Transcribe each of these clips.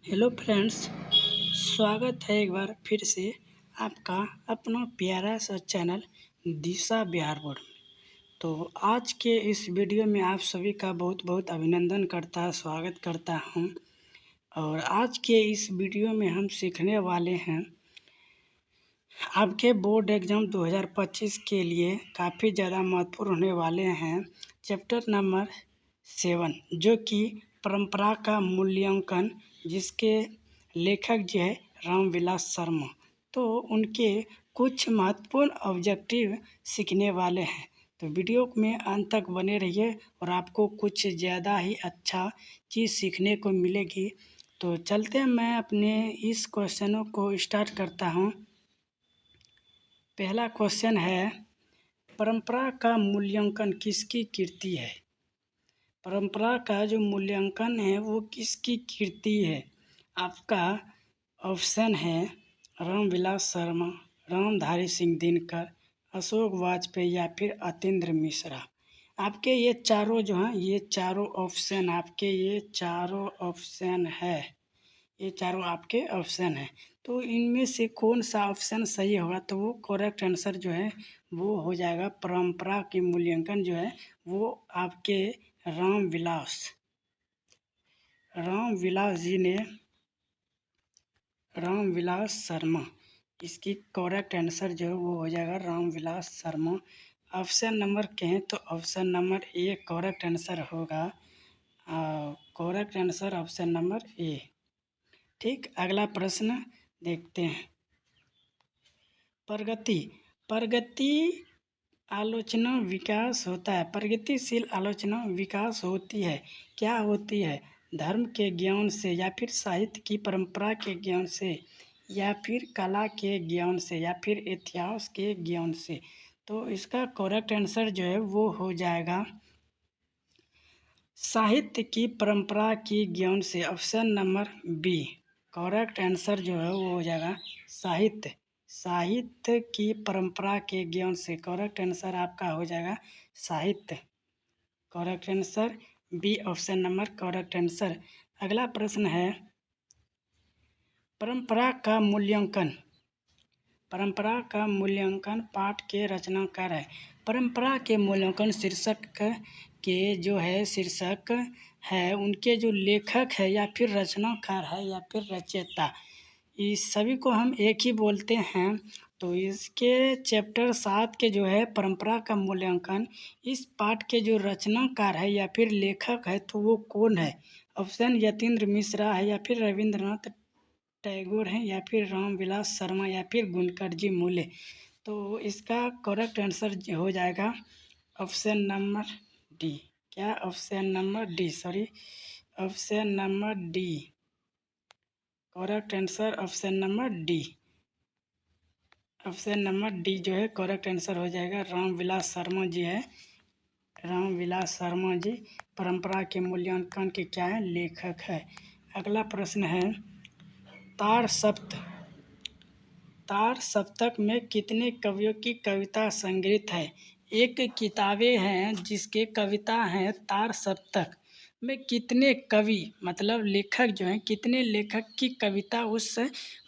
Hello friends, स्वागत है एक बार फिर से आपका अपना प्यारा सा चैनल दिशा बिहार बोर्ड में। तो आज के इस वीडियो में आप सभी का बहुत बहुत अभिनंदन करता स्वागत करता हूं। और आज के इस वीडियो में हम सीखने वाले हैं आपके बोर्ड एग्ज़ाम 2025 के लिए काफ़ी ज़्यादा महत्वपूर्ण होने वाले हैं। चैप्टर नंबर 7 जो कि परंपरा का मूल्यांकन, जिसके लेखक जो है रामविलास शर्मा। तो उनके कुछ महत्वपूर्ण ऑब्जेक्टिव सीखने वाले हैं। तो वीडियो में अंत तक बने रहिए और आपको कुछ ज़्यादा ही अच्छा चीज़ सीखने को मिलेगी। तो चलते हैं, मैं अपने इस क्वेश्चनों को स्टार्ट करता हूँ। पहला क्वेश्चन है, परंपरा का मूल्यांकन किसकी कृति है? परंपरा का जो मूल्यांकन है वो किसकी कृति है? आपका ऑप्शन है रामविलास शर्मा, रामधारी सिंह दिनकर, अशोक वाजपेयी या फिर अतीन्द्र मिश्रा। आपके ये चारों जो हैं, ये चारों ऑप्शन आपके ये चारों ऑप्शन है, ये चारों आपके ऑप्शन हैं। तो इनमें से कौन सा ऑप्शन सही होगा? तो वो करेक्ट आंसर जो है वो हो जाएगा, परंपरा के मूल्यांकन जो है वो आपके रामविलास जी ने, रामविलास शर्मा, इसकी करेक्ट आंसर जो है वो हो जाएगा रामविलास शर्मा। ऑप्शन नंबर कहें तो option number A correct answer होगा। Correct answer option number A. ठीक, अगला प्रश्न देखते हैं। प्रगति आलोचना विकास होता है। प्रगतिशील आलोचना विकास होती है, क्या होती है? धर्म के ज्ञान से, या फिर साहित्य की परंपरा के ज्ञान से, या फिर कला के ज्ञान से, या फिर इतिहास के ज्ञान से। तो इसका करेक्ट आंसर जो है वो हो जाएगा साहित्य की परंपरा की ज्ञान से। Option number B correct answer जो है वो हो जाएगा साहित्य की परंपरा के ज्ञान से। करेक्ट आंसर आपका हो जाएगा साहित्य। Correct answer B option number correct answer. अगला प्रश्न है, परंपरा का मूल्यांकन पाठ के रचनाकार है। परंपरा के मूल्यांकन शीर्षक के जो है शीर्षक है, उनके जो लेखक है या फिर रचनाकार है या फिर रचयिता, इस सभी को हम एक ही बोलते हैं। तो इसके चैप्टर 7 के जो है परंपरा का मूल्यांकन, इस पाठ के जो रचनाकार है या फिर लेखक है तो वो कौन है? ऑप्शन यतीन्द्र मिश्रा है, या फिर रविंद्रनाथ टैगोर हैं, या फिर रामविलास शर्मा, या फिर गुणकर जी मूले। तो इसका करेक्ट आंसर हो जाएगा ऑप्शन नंबर डी। क्या? Option number D, sorry, option number D. Correct answer option number D. Option number D जो है करेक्ट आंसर हो जाएगा। रामविलास शर्मा जी है, रामविलास शर्मा जी परंपरा के मूल्यांकन के क्या है? लेखक है। अगला प्रश्न है, तार सप्तक में कितने कवियों की कविता संग्रहित है? एक किताबें हैं जिसके कविता हैं तार सप्तक में कितने कवि, मतलब लेखक जो हैं, कितने लेखक की कविता उस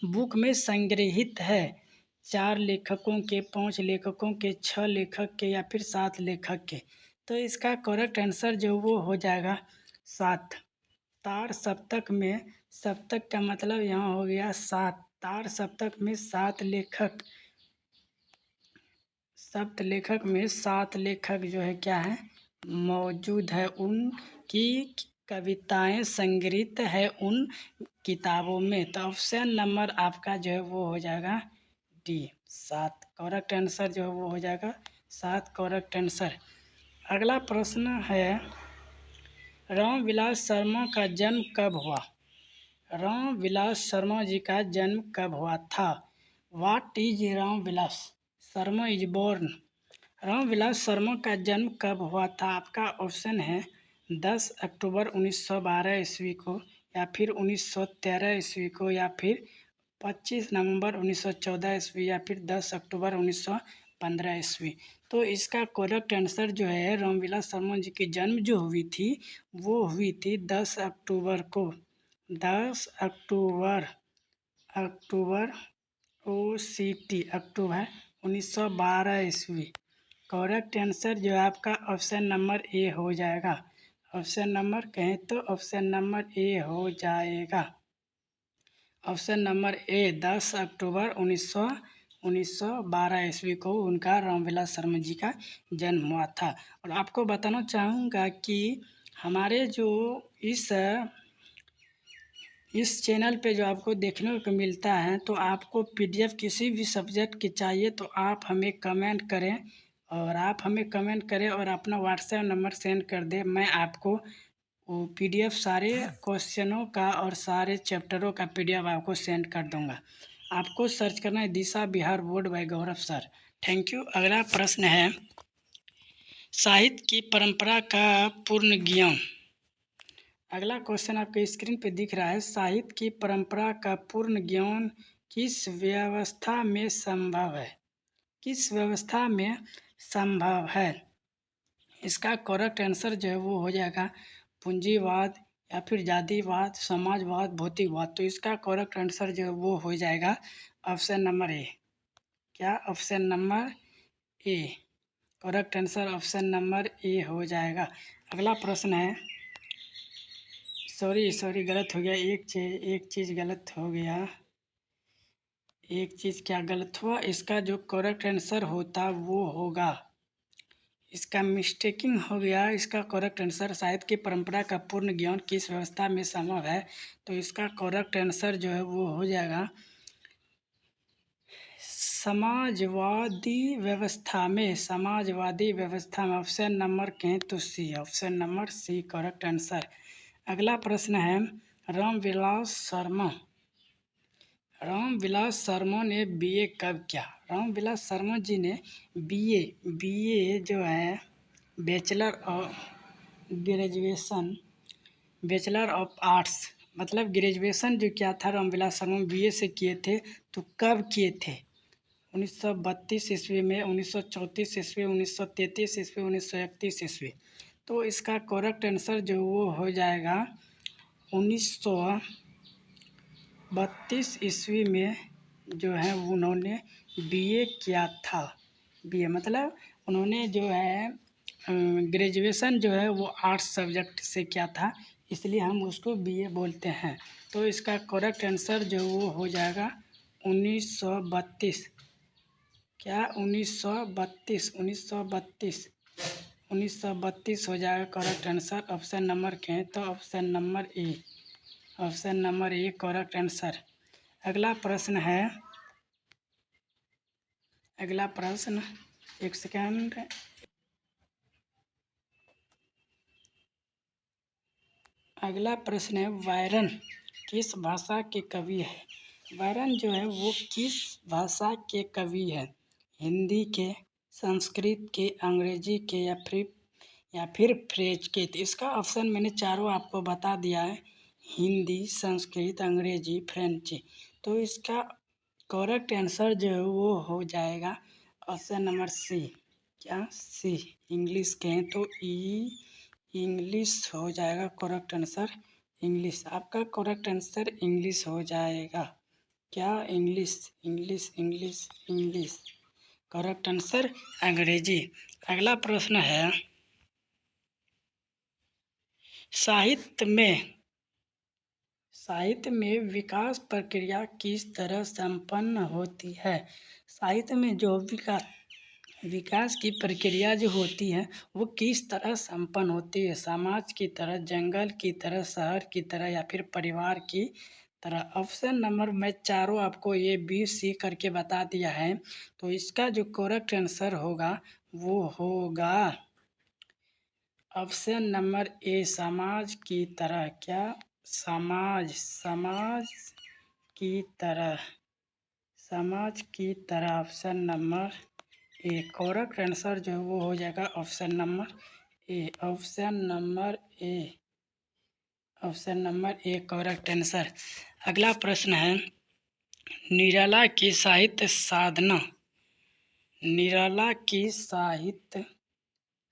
बुक में संग्रहित है? 4 लेखकों के, 5 लेखकों के, 6 लेखक के, या फिर 7 लेखक के। तो इसका करेक्ट आंसर जो वो हो जाएगा 7। तार सप्तक में, सप्तक का मतलब यहाँ हो गया 7। तार सप्तक में 7 लेखक, में 7 लेखक जो है क्या है? मौजूद है। उनकी कविताएं संग्रहित है उन किताबों में। तो ऑप्शन नंबर आपका जो है वो हो जाएगा डी, 7। करेक्ट आंसर जो है वो हो जाएगा 7। Correct answer. अगला प्रश्न है, रामविलास शर्मा का जन्म कब हुआ? रामविलास शर्मा जी का जन्म कब हुआ था? What is Ramvilas Sharma is born? Ramvilas Sharma का जन्म कब हुआ था? आपका ऑप्शन है 10 अक्टूबर 1912 ईस्वी को, या फिर 1913 ईस्वी को, या फिर 25 नवंबर 1914 ईस्वी, या फिर 10 अक्टूबर 1915 ईस्वी। तो इसका करेक्ट आंसर जो है, रामविलास शर्मा जी की जन्म जो हुई थी वो हुई थी 10 अक्टूबर को। 10 अक्टूबर अक्टूबर OCT अक्टूबर 1912 ईस्वी। करेक्ट आंसर जो है आपका ऑप्शन नंबर ए हो जाएगा। ऑप्शन नंबर कहें तो ऑप्शन नंबर ए हो जाएगा। ऑप्शन नंबर ए 10 अक्टूबर 1912 ईस्वी को उनका रामविलास शर्मा जी का जन्म हुआ था। और आपको बताना चाहूँगा कि हमारे जो इस चैनल पे जो आपको देखने को मिलता है, तो आपको PDF किसी भी सब्जेक्ट की चाहिए तो आप हमें कमेंट करें और अपना व्हाट्सएप नंबर सेंड कर दें। मैं आपको वो PDF सारे क्वेश्चनों का और सारे चैप्टरों का PDF आपको सेंड कर दूंगा। आपको सर्च करना है Disha Bihar board by Gaurav sir. Thank you. अगला प्रश्न है, साहित्य की परंपरा का पूर्ण ज्ञान। अगला क्वेश्चन आपके स्क्रीन पे दिख रहा है, साहित्य की परंपरा का पूर्ण ज्ञान किस व्यवस्था में संभव है? किस व्यवस्था में संभव है? इसका करेक्ट आंसर जो है वो हो जाएगा पूंजीवाद या फिर जातिवाद, समाजवाद, भौतिकवाद। तो इसका करेक्ट आंसर जो है वो हो जाएगा ऑप्शन नंबर ए। क्या? Option number A. Correct answer option number A हो जाएगा। अगला प्रश्न है, सॉरी गलत हो गया, एक चीज़ गलत हो गया। एक चीज़ क्या गलत हुआ? इसका जो करेक्ट आंसर होता वो होगा, इसका मिस्टेकिंग हो गया। इसका करेक्ट आंसर साहित्य की परंपरा का पूर्ण ज्ञान किस व्यवस्था में संभव है, तो इसका करेक्ट आंसर जो है वो हो जाएगा समाजवादी व्यवस्था में। समाजवादी व्यवस्था में ऑप्शन नंबर कहें तो C. Option number C correct answer. अगला प्रश्न है, रामविलास शर्मा ने BA कब किया? रामविलास शर्मा जी ने BA जो है बैचलर ऑफ आर्ट्स, मतलब ग्रेजुएशन जो किया था रामविलास शर्मा BA से किए थे, तो कब किए थे? 1932 ईस्वी में, 1934 ईस्वी, 1933 ईस्वी, 1931 ईस्वी। तो इसका करेक्ट आंसर जो वो हो जाएगा 1932 ईस्वी में जो है उन्होंने BA किया था। BA मतलब उन्होंने जो है ग्रेजुएशन जो है वो आर्ट्स सब्जेक्ट से किया था, इसलिए हम उसको BA बोलते हैं। तो इसका करेक्ट आंसर जो वो हो जाएगा 1932। क्या? 1932 हो जाएगा करेक्ट आंसर। ऑप्शन नंबर कहें तो option number A. Option number A correct answer. अगला प्रश्न है, एक सेकेंड। अगला प्रश्न है, वायरन किस भाषा के कवि है? वायरन जो है वो किस भाषा के कवि है? हिंदी के, संस्कृत के, अंग्रेजी के या फिर फ्रेंच के? तो इसका ऑप्शन मैंने चारों आपको बता दिया है, हिंदी, संस्कृत, अंग्रेजी, फ्रेंच। तो इसका करेक्ट आंसर जो है वो हो जाएगा ऑप्शन नंबर सी। क्या? सी। इंग्लिश कहें तो इंग्लिश हो जाएगा करेक्ट आंसर। इंग्लिश आपका करेक्ट आंसर इंग्लिश हो जाएगा। क्या? इंग्लिश। करेक्ट आंसर अंग्रेजी। अगला प्रश्न है, साहित्य में विकास प्रक्रिया किस तरह संपन्न होती है? साहित्य में जो विकास की प्रक्रिया जो होती है वो किस तरह संपन्न होती है? समाज की तरह, जंगल की तरह, शहर की तरह या फिर परिवार की तरह? ऑप्शन नंबर मैं चारों आपको ABC करके बता दिया है। तो इसका जो करेक्ट आंसर होगा वो होगा ऑप्शन नंबर ए, समाज की तरह। क्या? समाज की तरह option number A. Correct answer जो है वो हो जाएगा option number A. Option number A correct answer. अगला प्रश्न है, निराला की साहित्य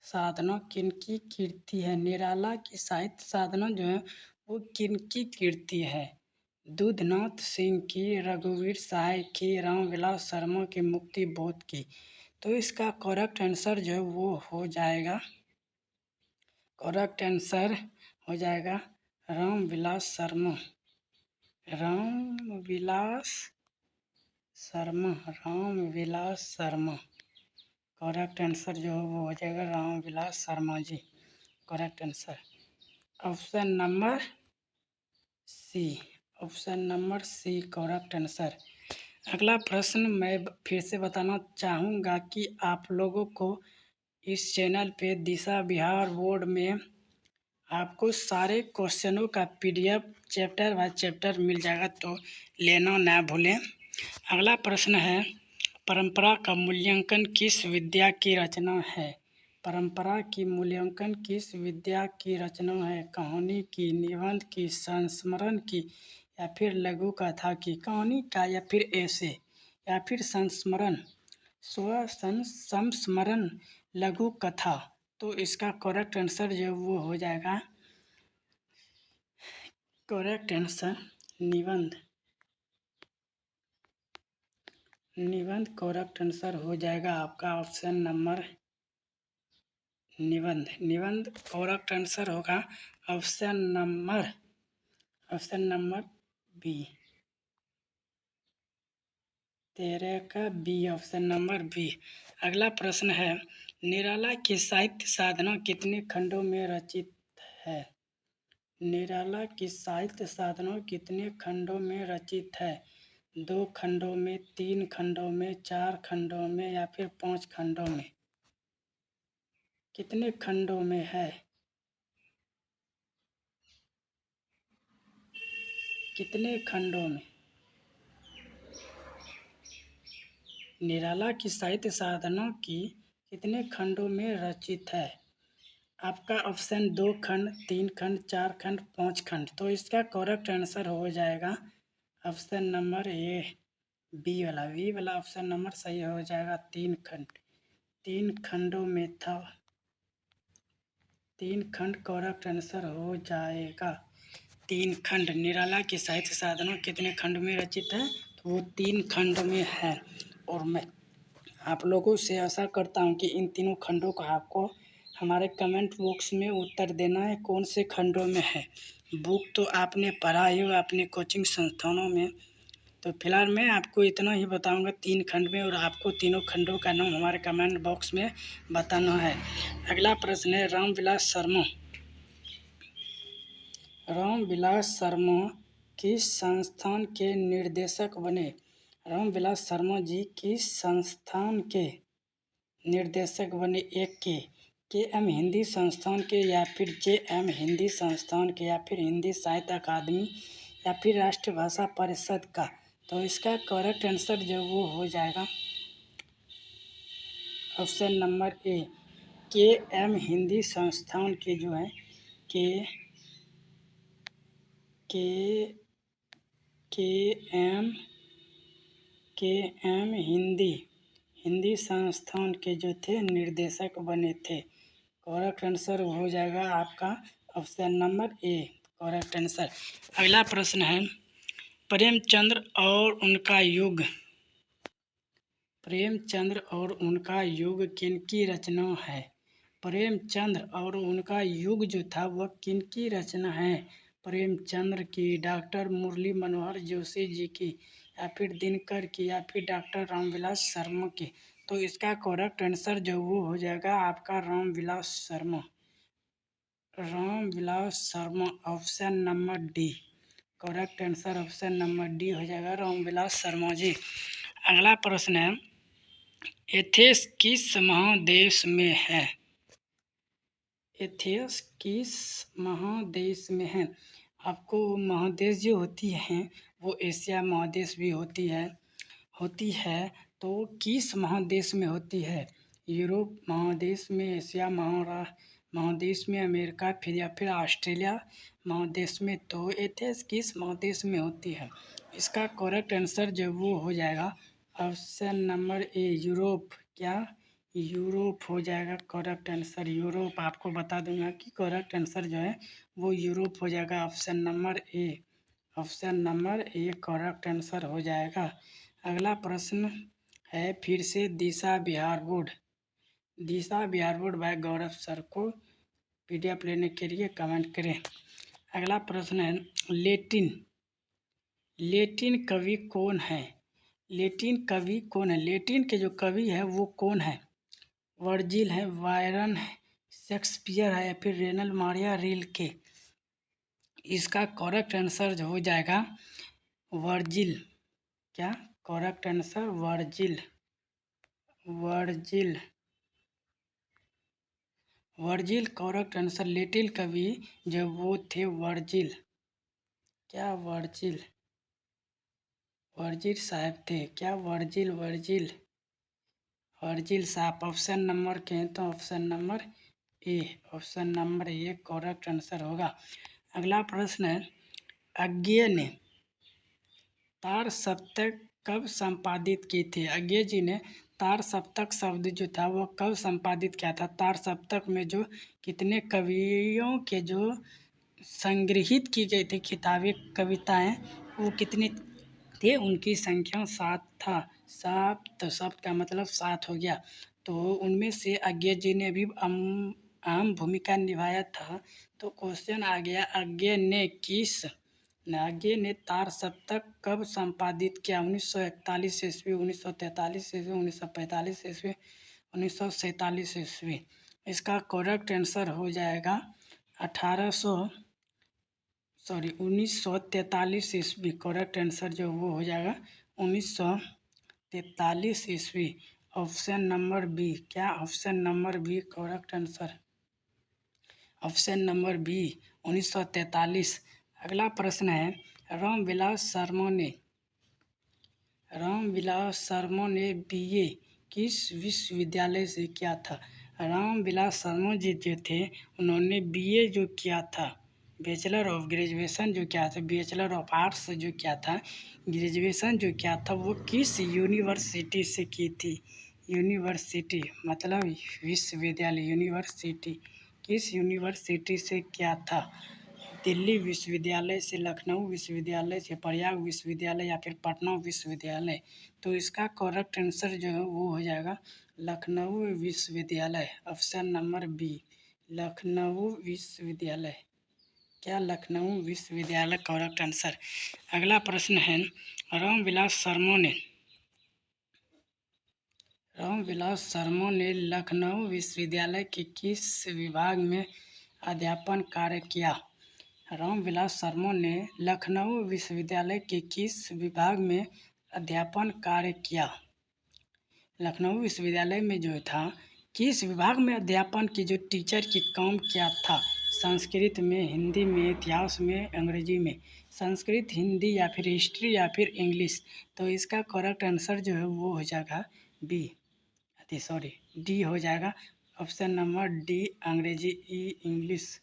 साधना किनकी कृति है? निराला की साहित्य साधना जो है वो किनकी कीर्ति है? दूधनाथ सिंह की, रघुवीर सहाय की, रामविलास शर्मा की, मुक्ति बोध की। तो इसका करेक्ट आंसर जो है वो हो जाएगा, करेक्ट आंसर हो जाएगा रामविलास शर्मा। रामविलास शर्मा, रामविलास शर्मा। करेक्ट आंसर जो है वो हो जाएगा Ramvilas Sharma ji, correct answer. Option number C, option number C correct answer. अगला प्रश्न मैं फिर से बताना चाहूँगा कि आप लोगों को इस चैनल पे दिशा बिहार बोर्ड में आपको सारे क्वेश्चनों का पीडीएफ चैप्टर बाय चैप्टर मिल जाएगा, तो लेना ना भूलें। अगला प्रश्न है, परंपरा का मूल्यांकन किस विद्या की रचना है? परंपरा की मूल्यांकन किस विद्या की रचना है? कहानी की, निबंध की, संस्मरण की या फिर लघु कथा की? कहानी का या फिर ऐसे या फिर संस्मरण, संस्मरण, लघु कथा। तो इसका करेक्ट आंसर जो वो हो जाएगा, करेक्ट आंसर निबंध। निबंध करेक्ट आंसर हो जाएगा आपका ऑप्शन नंबर निबंध। निबंध करेक्ट आंसर होगा ऑप्शन नंबर बी, 13 का बी, ऑप्शन नंबर बी। अगला प्रश्न है, निराला की साहित्य साधना कितने खंडों में रचित है? निराला की साहित्य साधना कितने खंडों में रचित है? 2 खंडों में, 3 खंडों में, 4 खंडों में या फिर 5 खंडों में? कितने खंडों में है? कितने खंडों में निराला की साहित्य साधना की कितने खंडों में रचित है? आपका ऑप्शन 2 खंड, 3 खंड, 4 खंड, 5 खंड। तो इसका करेक्ट आंसर हो जाएगा ऑप्शन नंबर ए, बी वाला ऑप्शन नंबर सही हो जाएगा। 3 खंड, 3 खंडों में था, 3 खंड करेक्ट आंसर हो जाएगा। 3 खंड, निराला की साहित्य साधना कितने खंड में रचित है? तो वो 3 खंड में है। और मैं आप लोगों से आशा करता हूँ कि इन तीनों खंडों का आपको हमारे कमेंट बॉक्स में उत्तर देना है, कौन से खंडों में है। बुक तो आपने पढ़ा ही होगा अपने कोचिंग संस्थानों में। तो फिलहाल मैं आपको इतना ही बताऊंगा 3 खंड में, और आपको तीनों खंडों का नाम हमारे कमेंट बॉक्स में बताना है। अगला प्रश्न है, रामविलास शर्मा, रामविलास शर्मा किस संस्थान के निर्देशक बने? रामविलास शर्मा जी किस संस्थान के निर्देशक बने? एक के एम हिंदी संस्थान के, या फिर जे एम हिंदी संस्थान के, या फिर हिंदी साहित्य अकादमी, या फिर राष्ट्रभाषा परिषद का? तो इसका करेक्ट आंसर जो वो हो जाएगा ऑप्शन नंबर ए, के एम हिंदी संस्थान के जो है के के के एम के एम हिंदी संस्थान के जो थे निर्देशक बने थे। करेक्ट आंसर हो जाएगा आपका option number A, correct answer. अगला प्रश्न है, प्रेमचंद्र और उनका युग, प्रेमचंद्र और उनका युग किनकी रचना है? प्रेमचंद्र और उनका युग जो था वह किनकी रचना है? प्रेमचंद्र की, डॉक्टर मुरली मनोहर जोशी जी की, या फिर दिनकर की, या फिर डॉक्टर रामविलास शर्मा की? तो इसका करेक्ट आंसर जो वो हो जाएगा आपका Ramvilas Sharma, Ramvilas Sharma, option number D, correct answer option number D हो जाएगा रामविलास शर्मा जी। अगला प्रश्न है, एथेंस किस महादेश में है? एथेंस किस महादेश में है? आपको महादेश जो होती हैं वो एशिया महादेश भी होती है। तो किस महादेश में होती है? यूरोप महादेश में, एशिया महादेश में, अमेरिका, फिर या फिर ऑस्ट्रेलिया महादेश में? तो एथेंस किस महादेश में होती है? इसका करेक्ट आंसर जो वो हो जाएगा ऑप्शन नंबर ए, यूरोप। क्या यूरोप हो जाएगा करेक्ट आंसर। यूरोप आपको बता दूंगा कि करेक्ट आंसर जो है वो यूरोप हो जाएगा। Option number A, option number A correct answer हो जाएगा। अगला प्रश्न है फिर से दिशा बिहार बोर्ड। दिशा बिहार बोर्ड भाई गौरव सर को पीडीएफ लेने के लिए कमेंट करें। अगला प्रश्न है लेटिन। लेटिन कवि कौन है? लेटिन कवि कौन है? लेटिन के जो कवि है वो कौन है? वर्जिल है, वायरन है, शेक्सपियर है या फिर रेनल मारिया रिल्के। इसका करेक्ट आंसर जो हो जाएगा वर्जिल। क्या correct answer? Virgil. Virgil, Virgil correct answer. Latin कवि जो वो थे वर्जिल। क्या वर्जिल? वर्जिल साहब थे। क्या वर्जिल? वर्जिल, वर्जिल साहब ऑप्शन नंबर के हैं तो option number A, option number A correct answer होगा। अगला प्रश्न है अज्ञे ने तार सप्तक कब संपादित की थी? अज्ञे जी ने तार सप्तक शब्द जो था वो कब संपादित किया था? तार सप्तक में जो कितने कवियों के जो संग्रहित की गई थी किताबें कविताएं वो कितनी थे? उनकी संख्या 7 था। 7, तो 7 का मतलब 7 हो गया। तो उनमें से अज्ञे जी ने भी अहम भूमिका निभाया था। तो क्वेश्चन आ गया अज्ञे ने किस अज्ञे ने तार सप्तक कब संपादित किया? 1941 ईस्वी, 1943 ईस्वी, 1945 ईस्वी, 1947 ईस्वी। इसका करेक्ट आंसर हो जाएगा 1943 ईस्वी। करेक्ट आंसर जो वो हो जाएगा 1943 ईस्वी। Option number B. क्या option number B correct answer? Option number B 1943। अगला प्रश्न है रामविलास शर्मा ने बीए किस विश्वविद्यालय से किया था? रामविलास शर्मा जी जो थे उन्होंने बीए जो किया था, बैचलर ऑफ ग्रेजुएशन जो किया था, बैचलर ऑफ आर्ट्स जो किया था, ग्रेजुएशन जो किया था वो किस यूनिवर्सिटी से की थी? यूनिवर्सिटी मतलब विश्वविद्यालय। यूनिवर्सिटी किस यूनिवर्सिटी से किया था? दिल्ली विश्वविद्यालय से, लखनऊ विश्वविद्यालय से, प्रयाग विश्वविद्यालय या फिर पटना विश्वविद्यालय। तो इसका करेक्ट आंसर जो है वो हो जाएगा लखनऊ विश्वविद्यालय। ऑप्शन नंबर बी लखनऊ विश्वविद्यालय। क्या लखनऊ विश्वविद्यालय करेक्ट आंसर? अगला प्रश्न है रामविलास शर्मा ने लखनऊ विश्वविद्यालय के किस विभाग में अध्यापन कार्य किया? रामविलास शर्मा ने लखनऊ विश्वविद्यालय के किस विभाग में अध्यापन कार्य किया? लखनऊ विश्वविद्यालय में जो था किस विभाग में अध्यापन की जो टीचर की काम किया था? संस्कृत में, हिंदी में, इतिहास में, अंग्रेजी में। संस्कृत, हिंदी या फिर हिस्ट्री या फिर इंग्लिश। तो इसका करेक्ट आंसर जो है वो हो जाएगा बी, सॉरी डी हो जाएगा। ऑप्शन नंबर डी अंग्रेजी, इंग्लिश।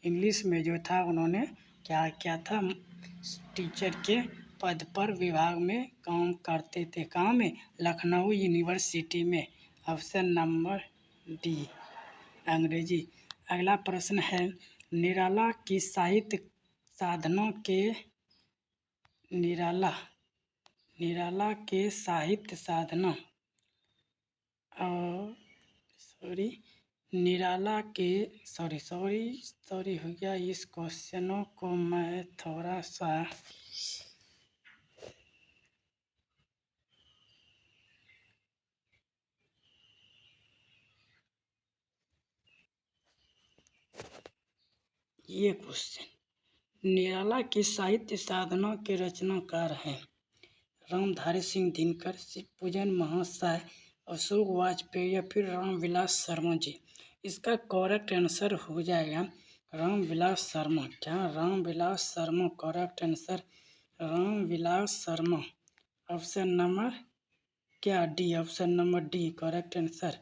इंग्लिश में जो था उन्होंने क्या किया था? टीचर के पद पर विभाग में काम करते थे। कहाँ में? लखनऊ यूनिवर्सिटी में। ऑप्शन नंबर डी अंग्रेजी। अगला प्रश्न है निराला की साहित्य साधनों के निराला के साहित्य साधनों और निराला के सॉरी हो गया। इस क्वेश्चनों को मैं थोड़ा सा ये क्वेश्चन निराला के साहित्य साधनों के रचनाकार हैं रामधारी सिंह दिनकर, शिवपूजन महाशय, अशोक वाजपेयी या फिर रामविलास शर्मा जी। इसका करेक्ट आंसर हो जाएगा रामविलास शर्मा। क्या Ramvilas Sharma correct answer? Ramvilas Sharma. Option number क्या D? Option number D correct answer.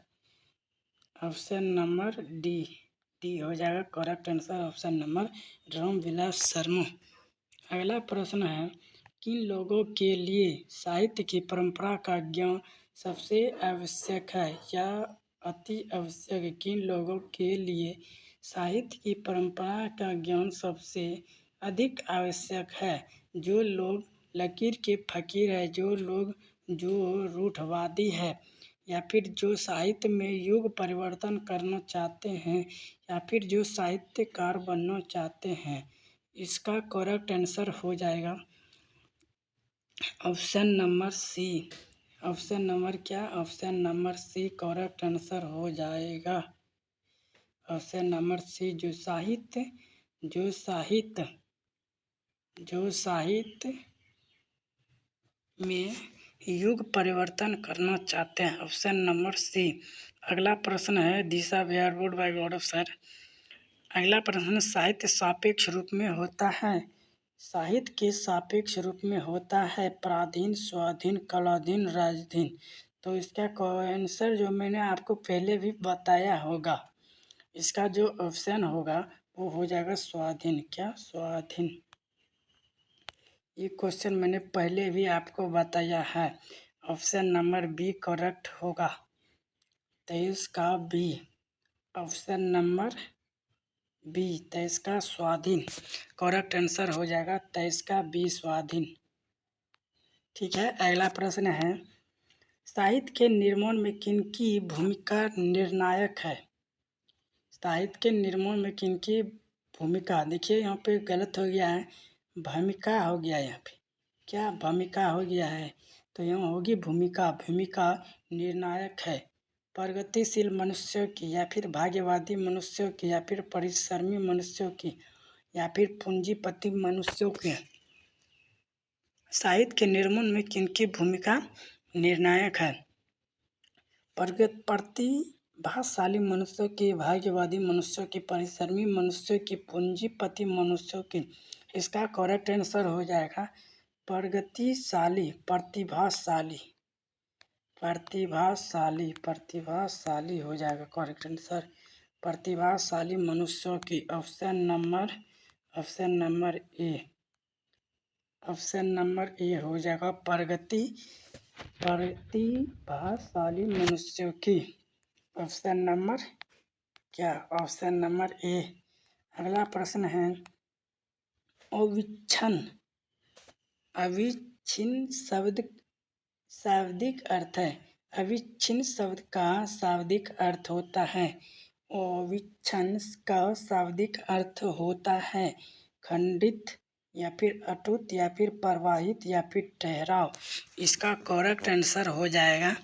Option number D हो जाएगा correct answer. Option number Ramvilas Sharma. अगला प्रश्न है किन लोगों के लिए साहित्य की परंपरा का ज्ञान सबसे आवश्यक है? या अति आवश्यक है। किन लोगों के लिए साहित्य की परंपरा का ज्ञान सबसे अधिक आवश्यक है? जो लोग लकीर के फकीर है, जो रूढ़वादी है, या फिर जो साहित्य में युग परिवर्तन करना चाहते हैं, या फिर जो साहित्यकार बनना चाहते हैं। इसका करेक्ट आंसर हो जाएगा option number C. Option number क्या? Option number C correct answer हो जाएगा। ऑप्शन नंबर सी जो साहित्य में युग परिवर्तन करना चाहते हैं। Option number C. अगला प्रश्न है दिशा बिहार बोर्ड बाय गॉड ऑफ सर। अगला प्रश्न साहित्य सापेक्ष रूप में होता है। साहित्य के सापेक्ष रूप में होता है पराधीन, स्वाधीन, कलाधीन, राजधीन। तो इसका आंसर जो मैंने आपको पहले भी बताया होगा, इसका जो ऑप्शन होगा वो हो जाएगा स्वाधीन। क्या? स्वाधीन। ये क्वेश्चन मैंने पहले भी आपको बताया है। ऑप्शन नंबर बी करेक्ट होगा। 23 का बी। ऑप्शन नंबर बी 23 का स्वाधीन करेक्ट आंसर हो जाएगा। 23 का बी स्वाधीन। ठीक है, अगला प्रश्न है साहित्य के निर्माण में किनकी भूमिका निर्णायक है? साहित्य के निर्माण में किनकी भूमिका, देखिए यहाँ पे गलत हो गया है, भूमिका हो गया है यहाँ पे। क्या? भूमिका हो गया है, तो यहाँ होगी भूमिका। भूमिका निर्णायक है प्रगतिशील मनुष्यों की, या फिर भाग्यवादी मनुष्यों की, या फिर परिश्रमी मनुष्यों की, या फिर पूंजीपति मनुष्यों की। साहित्य के निर्माण में किनकी भूमिका निर्णायक है? प्रतिभाशाली मनुष्यों की, भाग्यवादी मनुष्यों की, परिश्रमी मनुष्यों की, पूंजीपति मनुष्यों की। इसका करेक्ट आंसर हो जाएगा प्रगतिशाली, प्रतिभाशाली हो जाएगा करेक्ट आंसर। प्रतिभाशाली मनुष्यों की। Option number A. Option number A हो जाएगा प्रतिभाशाली मनुष्यों की। ऑप्शन नंबर क्या? ऑप्शन नंबर ए। अगला प्रश्न है अविच्छिन्न शब्द शाब्दिक अर्थ है। अविच्छिन्न शब्द का शाब्दिक अर्थ होता है, अविच्छिन्न का शाब्दिक अर्थ होता है खंडित, या फिर अटूट, या फिर प्रवाहित, या फिर ठहराव। इसका करेक्ट आंसर हो जाएगा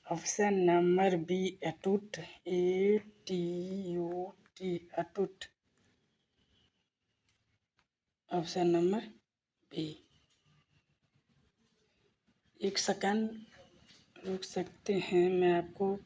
ऑप्शन नंबर बी अटूट। ATUT अटूट। Option number B. एक सेकंड रुक सकते हैं, मैं आपको